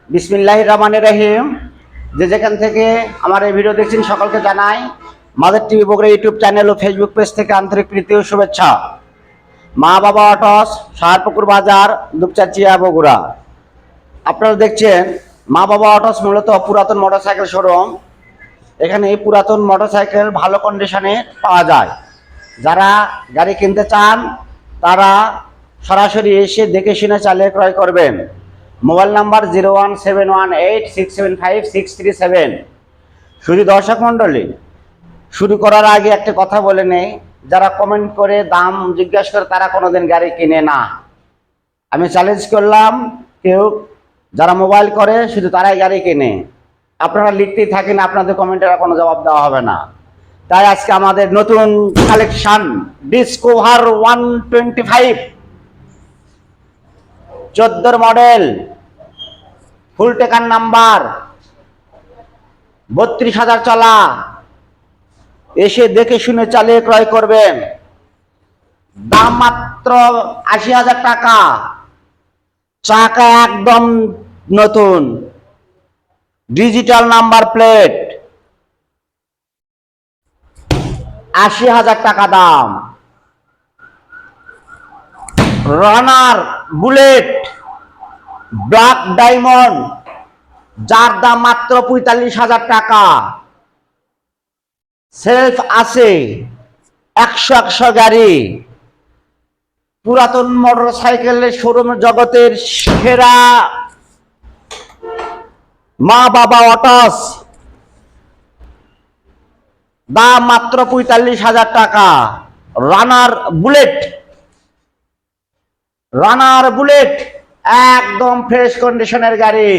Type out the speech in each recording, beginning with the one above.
বিসমিল্লাহির রহমানির রহিম। যে যেখান থেকে আমার এই ভিডিও দেখছেন সকলকে জানাই Mother TV Bogura YouTube channel ও ফেসবুক পেজ থেকে আন্তরিক প্রীতি ও শুভেচ্ছা। মা বাবা অটোস, সাহারপুকুর বাজার, দুপচাচিয়া, বগুড়া। আপনারা দেখছেন মা বাবা অটোস মূলত পুরাতন মোটরসাইকেল শোরুম। এখানে পুরাতন মোটরসাইকেল ভালো কন্ডিশনে পাওয়া যায়। যারা গাড়ি কিনতে চান তারা সরাসরি এসে দেখে শুনে চালিয়ে ক্রয় করবেন। Mobile number 017186756637। শুধু দর্শক মণ্ডলী, শুরু করার আগে একটা কথা বলে নেই, যারা কমেন্ট করে দাম জিজ্ঞাসা করে তারা কোনোদিন গাড়ি কিনে না। আমি চ্যালেঞ্জ করলাম, কেউ যারা মোবাইল করে শুধু তারাই গাড়ি কিনে। আপনারা লিখতেই থাকেন, আপনাদের কমেন্টের কোনো জবাব দেওয়া হবে না। তাই আজকে আমাদের নতুন কালেকশন ডিসকভার 125 14 মডেল, ফুল টেকার নাম্বার, 32,000 চলা। এসে দেখে শুনে চালিয়ে ক্রয় করবেন। দাম মাত্র 80,000 টাকা। চাকা একদম নতুন, ডিজিটাল নাম্বার প্লেট। 80,000 টাকা দাম। রানার বুলেট ব্ল্যাক ডায়মন্ড, যার দাম মাত্র 45,000 টাকা। সেলফ আছে, 100 গাড়ি। পুরাতন মোটরসাইকেলের শোরুম জগতের সেরা মা বাবা অটোস। দাম মাত্র 45,000 টাকা। রানার বুলেট, একদম ফ্রেশ কন্ডিশনের গাড়ি।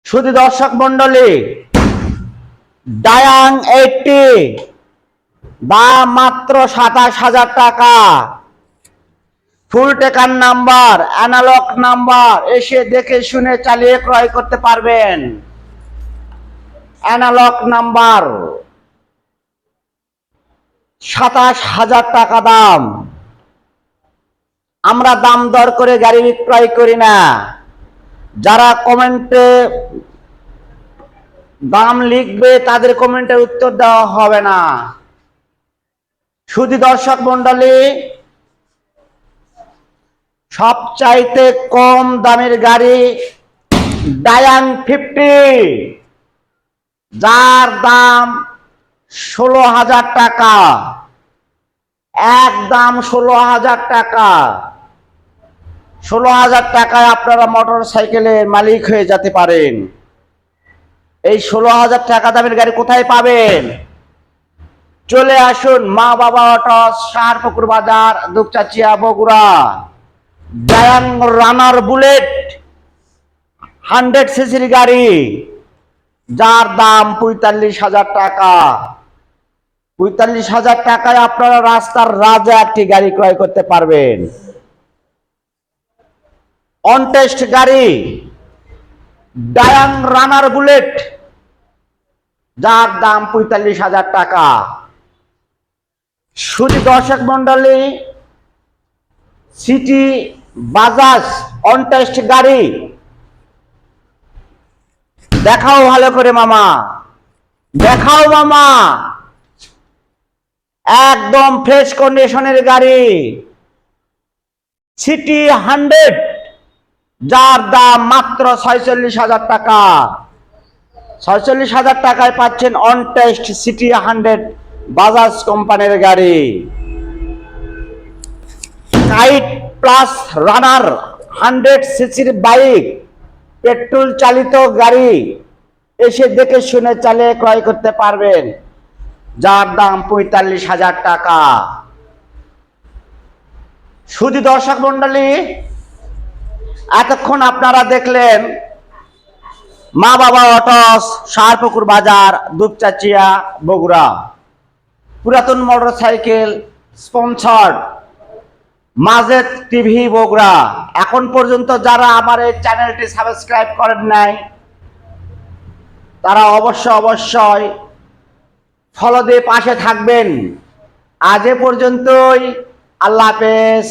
শুধু দর্শক মন্ডলী, ডায়াং 80, দাম মাত্র 27,000 টাকা। ফুল টেকার নাম্বার, অ্যানালগ নাম্বার। এসে দেখে শুনে চালিয়ে ক্রয় করতে পারবেন। অ্যানালগ নাম্বার, 27,000 টাকা দাম। আমরা দাম দর করে গাড়ি বিক্রয় করি না। যারা কমেন্টে দাম লিখবে তাদের কমেন্টের উত্তর দেওয়া হবে না। শুধু দর্শক মন্ডলী, সবচাইতে কম দামের গাড়ি ডায়াং 50, যার দাম 16,000 টাকা। একদম 16,000 টাকা। 16,000 টাকায় আপনারা মোটর সাইকেলের মালিক হয়ে যেতে পারেন। এই 16,000 টাকা দামের গাড়ি কোথায় পাবেন? চলে আসুন মা বাবা অটোস, সাহারপুকুর বাজার, দুপচাচিয়া, বগুড়া। ডায়াং রানার বুলেট 100 সিসির গাড়ি, যার দাম 45,000 টাকা। 45,000 টাকায় আপনারা রাস্তার রাজা একটি গাড়ি ক্রয় করতে পারবেন। অন টেস্ট গাড়ি ডায়াং রানার বুলেট, যার দাম 45,000 টাকা। শুধু দর্শক মন্ডলী, সিটি বাজাজ অন টেস্ট গাড়ি দেখাও ভালো করে মামা, দেখাও মামা। একদম ফ্রেশ কন্ডিশনের গাড়ি, সিটি 100, যার দাম মাত্র 46,000 টাকা। 46,000 টাকায় পাচ্ছেন অন টেস্ট সিটি 100 বাজাজ কোম্পানির গাড়ি। কাইট প্লাস রানার 100 সিসির বাইক, পেট্রোল চালিত গাড়ি। এসে দেখে শুনে চালিয়ে ক্রয় করতে পারবেন, যার দাম 45,000 টাকা। শুধু দর্শক মন্ডলী, এতক্ষণ আপনারা দেখলেন মা বাবা অটোস, সাহারপুকুর বাজার, দুপচাচিয়া, বগুড়া। পুরাতন motorcycle sponsored Majed TV Bogura. এখন পর্যন্ত যারা আমার এই চ্যানেলটি সাবস্ক্রাইব করেন নাই তারা অবশ্যই ফলো দিয়ে পাশে থাকবেন। আজ এ পর্যন্তই। আল্লাহ হাফেজ।